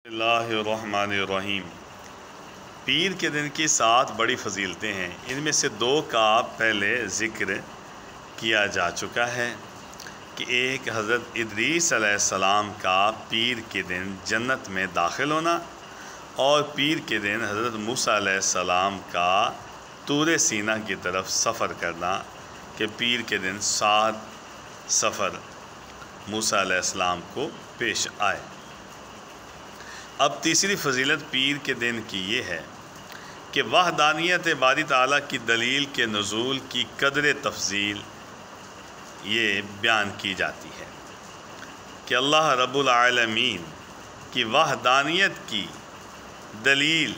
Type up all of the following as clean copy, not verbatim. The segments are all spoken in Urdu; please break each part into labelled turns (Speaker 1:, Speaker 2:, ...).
Speaker 1: اللہ الرحمن الرحیم۔ پیر کے دن کی 7 بڑی فضیلتیں ہیں، ان میں سے 2 کا پہلے ذکر کیا جا چکا ہے کہ ایک حضرت ادریس علیہ السلام کا پیر کے دن جنت میں داخل ہونا، اور پیر کے دن حضرت موسیٰ علیہ السلام کا طور سینا کی طرف سفر کرنا، کہ پیر کے دن 7 سفر موسیٰ علیہ السلام کو پیش آئے۔ اب تیسری فضیلت پیر کے دن کی یہ ہے کہ وحدانیت باری تعالیٰ کی دلیل کے نزول کی قدر تفضیل یہ بیان کی جاتی ہے کہ اللہ رب العالمین کی وحدانیت کی دلیل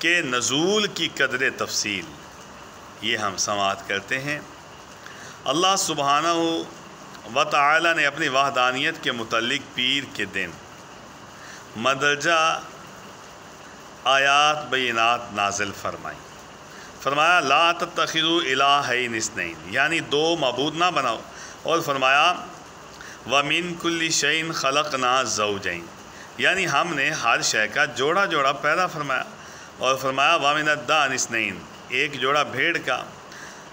Speaker 1: کے نزول کی قدر تفصیل یہ ہم سماعت کرتے ہیں۔ اللہ سبحانہ و تعالی نے اپنی وحدانیت کے متعلق پیر کے دن مندرجہ آیات بینات نازل فرمایا لا تتخذوا الہین اثنین، یعنی 2 معبود نہ بناؤ، اور فرمایا وَمِن كُلِّ شَيْءٍ خَلَقْنَا زَوْجَيْنِ، یعنی ہم نے ہر شے کا جوڑا جوڑا پیدا فرمایا، اور فرمایا وَمِنَ الدَّانِ اثْنَيْنِ، ایک جوڑا بھیڑ کا۔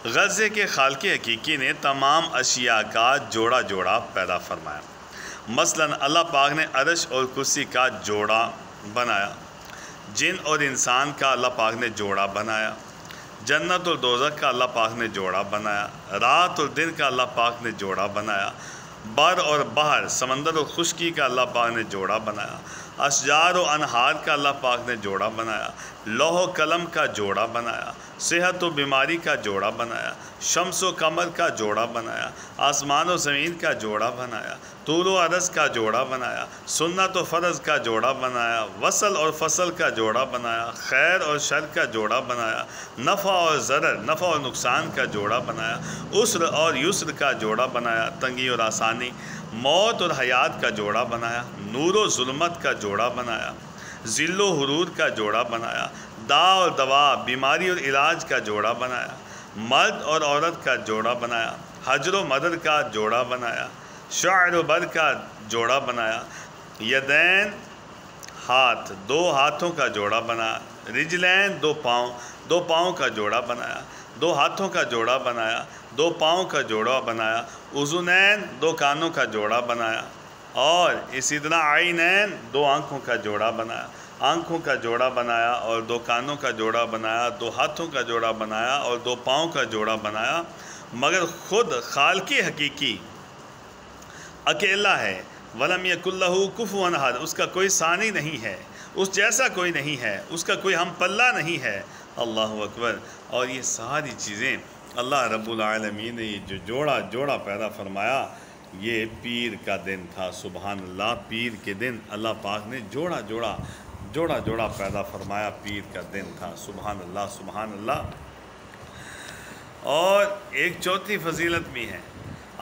Speaker 1: غزے کے خالق حقیقی نے تمام اشیاء کا جوڑا جوڑا پیدا فرمایا۔ مثلا اللہ پاک نے عرش اور کرسی کا جوڑا بنایا، جن اور انسان کا اللہ پاک نے جوڑا بنایا، جنت اور دوزخ کا اللہ پاک نے جوڑا بنایا، رات اور دن کا اللہ پاک نے جوڑا بنایا، بر اور بحر، سمندر اور خشکی کا اللہ پاک نے جوڑا بنایا، اشجار و انہار کا اللہ پاک نے جوڑا بنایا، لوح و قلم کا جوڑا بنایا، صحت و بیماری کا جوڑا بنایا، شمس و قمر کا جوڑا بنایا، آسمان و زمین کا جوڑا بنایا، طول و عرض کا جوڑا بنایا، سنت و فرض کا جوڑا بنایا، وصل اور فصل کا جوڑا بنایا، خیر اور شر کا جوڑا بنایا، نفع اور ضرر، نفع اور نقصان کا جوڑا بنایا، عسر اور یسر کا جوڑا بنایا، تنگی اور آسانی، موت اور حیات کا جوڑا بنایا، نور و ظلمت کا جوڑا بنایا، ذل و حرور کا جوڑا بنایا، دا اور دوا، بیماری اور علاج کا جوڑا بنایا، مرد اور عورت کا جوڑا بنایا، حجر و مدد کا جوڑا بنایا، شعر و بر کا جوڑا بنایا، یدین ہاتھ، 2 ہاتھوں کا جوڑا بنایا، رجلین 2 پاؤں کا جوڑا بنایا، 2 ہاتھوں کا جوڑا بنایا، 2 پاؤں کا جوڑا بنایا، اذنین 2 کانوں کا جوڑا بنایا، اور اسی طرح عینین 2 آنکھوں کا جوڑا بنایا، آنکھوں کا جوڑا بنایا، اور 2 کانوں کا جوڑا بنایا، 2 ہاتھوں کا جوڑا بنایا، اور 2 پاؤں کا جوڑا بنایا، مگر خود خالق حقیقی اکیلا ہے۔ وَلَمْ يَكُنْ لَهُ كُفُوًا أَحَدٌ، اس کا کوئی ثانی نہیں ہے، اس جیسا کوئی نہیں ہے، اس کا کوئی ہم پلہ نہیں ہے۔ اللہ اکبر۔ اور یہ ساری چیزیں اللہ رب العالمین نے یہ جو جوڑا جوڑا پیدا فرمایا، یہ پیر کا دن تھا۔ سبحان اللہ، پیر کے دن اللہ پاک نے جوڑا جوڑا پیدا فرمایا، پیر کا دن تھا۔ سبحان اللہ سبحان اللہ۔ اور ایک چوتھی فضیلت بھی ہے،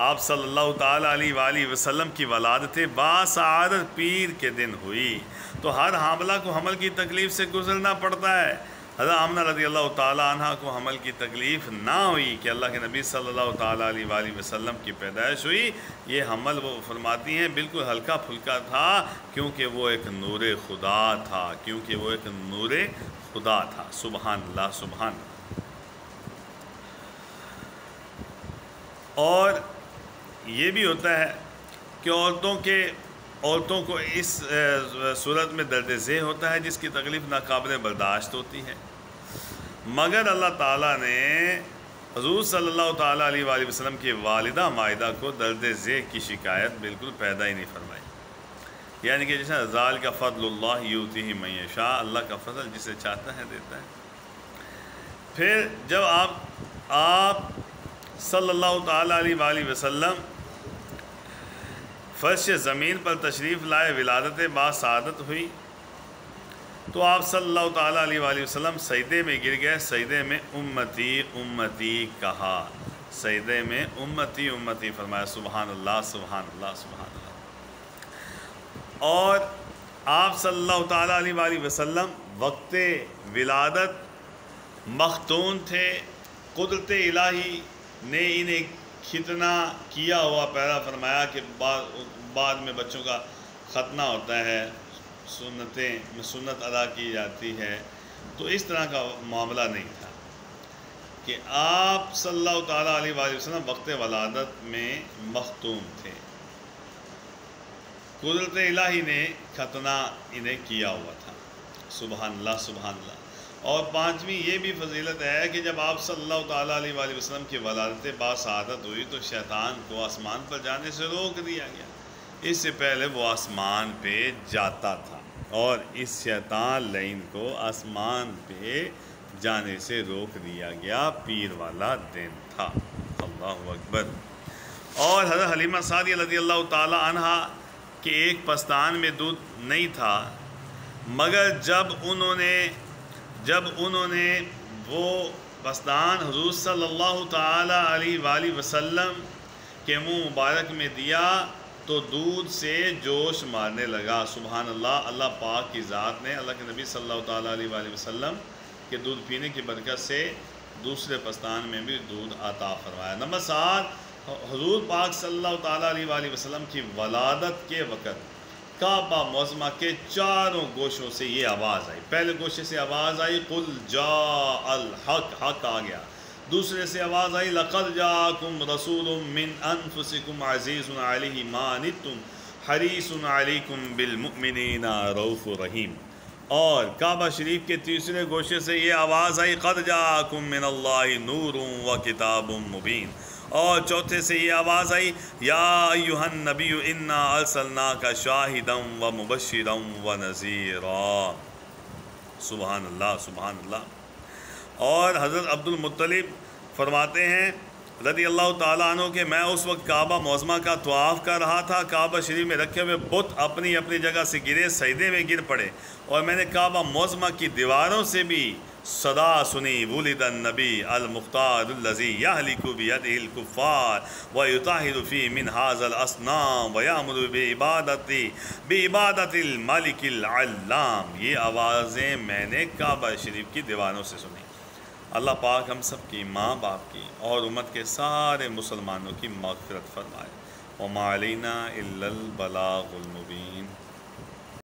Speaker 1: آپ صلی اللہ تعالیٰ علیہ وآلہ وسلم کی ولادت باسعادت پیر کے دن ہوئی، تو ہر حاملہ کو حمل کی تکلیف سے گزرنا پڑتا ہے۔ حضرت آمنہ رضی اللہ تعالیٰ عنہ کو حمل کی تکلیف نہ ہوئی کہ اللہ کے نبی صلی اللہ تعالیٰ علیہ وآلہ وسلم کی پیدائش ہوئی۔ یہ حمل وہ فرماتی ہیں بالکل ہلکا پھلکا تھا، کیونکہ وہ ایک نور خدا تھا۔ سبحان اللہ سبحان اللہ۔ اور یہ بھی ہوتا ہے کہ عورتوں کو اس صورت میں درد ذیل ہوتا ہے جس کی تکلیف ناقابل برداشت ہوتی ہے، مگر اللہ تعالیٰ نے حضور صلی اللہ تعالیٰ علیہ وآلہ وسلم کی والدہ مائدہ کو درد ذیل کی شکایت بالکل پیدا ہی نہیں فرمائی۔ یعنی کہ جیسا ذالک فضل اللہ یؤتیہ من یشاء، اللہ کا فضل جسے چاہتا ہے دیتا ہے۔ پھر جب آپ صلی اللہ تعالیٰ علیہ وآلہ وسلم فرش زمین پر تشریف لائے، ولادت باسعادت ہوئی، تو آپ صلی اللہ تعالیٰ علیہ وآلہ وسلم سجدے میں گر گئے، سجدے میں امتی امتی کہا، سجدے میں امتی امتی فرمایا۔ سبحان اللہ سبحان اللہ سبحان اللہ۔ اور آپ صلی اللہ تعالیٰ علیہ وآلہ وسلم وقت ولادت مختون تھے، قدرت الہی نے انہیں کتنا کیا ہوا پیدا فرمایا کہ بعد میں بچوں کا ختنہ ہوتا ہے، سنت ادا کی جاتی ہے، تو اس طرح کا معاملہ نہیں تھا کہ آپ صلی اللہ تعالیٰ علیہ وآلہ وسلم وقت ولادت میں مختوم تھے، قدرت الہی نے ختنہ انہیں کیا ہوا تھا۔ سبحان اللہ سبحان اللہ۔ اور پانچویں یہ بھی فضیلت ہے کہ جب آپ صلی اللہ تعالیٰ علیہ وآلہ وسلم کی ولادت باسعادت ہوئی تو شیطان کو آسمان پر جانے سے روک دیا گیا۔ اس سے پہلے وہ آسمان پہ جاتا تھا، اور اس شیطان لعین کو آسمان پہ جانے سے روک دیا گیا۔ پیر والا دن تھا۔ اللہ اکبر۔ اور حضرت حلیمہ سعدیہ رضی اللہ تعالی عنہ کے ایک پستان میں دودھ نہیں تھا، مگر جب انہوں نے وہ پستان حضور صلی اللہ تعالی علیہ وآلہ وسلم کے منہ مبارک میں دیا تو دودھ سے جوش مارنے لگا۔ سبحان اللہ۔ اللہ پاک کی ذات نے اللہ کے نبی صلی اللہ تعالی علیہ وآلہ وسلم کے دودھ پینے کی برکت سے دوسرے پستان میں بھی دودھ عطا فرمایا۔ نمبر 7، حضور پاک صلی اللہ تعالی علیہ وآلہ وسلم کی ولادت کے وقت کعبہ معظمہ کے چاروں گوشوں سے یہ آواز آئی۔ پہلے گوشے سے آواز آئی قل جاء الحق، حق آ گیا۔ دوسرے سے آواز آئی لقد جاءکم رسول من انفسکم عزیز علیہ ما عنتم حریص علیکم بالمؤمنین رؤوف رحیم۔ اور کعبہ شریف کے تیسرے گوشے سے یہ آواز آئی قد جاءکم من اللہ نور و کتاب مبین۔ اور چوتھے سے یہ آواز آئی یا ایھا النبی انا ارسلناک شاہدا و مبشرا و نذیرا۔ سبحان اللہ سبحان اللہ۔ اور حضرت عبد المطلب فرماتے ہیں رضی اللہ تعالیٰ عنہ کہ میں اس وقت کعبہ معظمہ کا طواف کر رہا تھا، کعبہ شریف میں رکھے ہوئے بت اپنی اپنی جگہ سے گرے، سجدے میں گر پڑے، اور میں نے کعبہ معظمہ کی دیواروں سے بھی صدا سنی ولد النبی المختار الذی یہلک بیدہ الکفار ویطہر فی من ھذا الاصنام ویأمر بعبادۃ الملک العلام۔ یہ آوازیں میں نے کعبہ شریف کی دیواروں سے سنی۔ اللہ پاک ہم سب کی، ماں باپ کی اور امت کے سارے مسلمانوں کی مغفرت فرمائے۔ وما علینا الا البلاغ المبین۔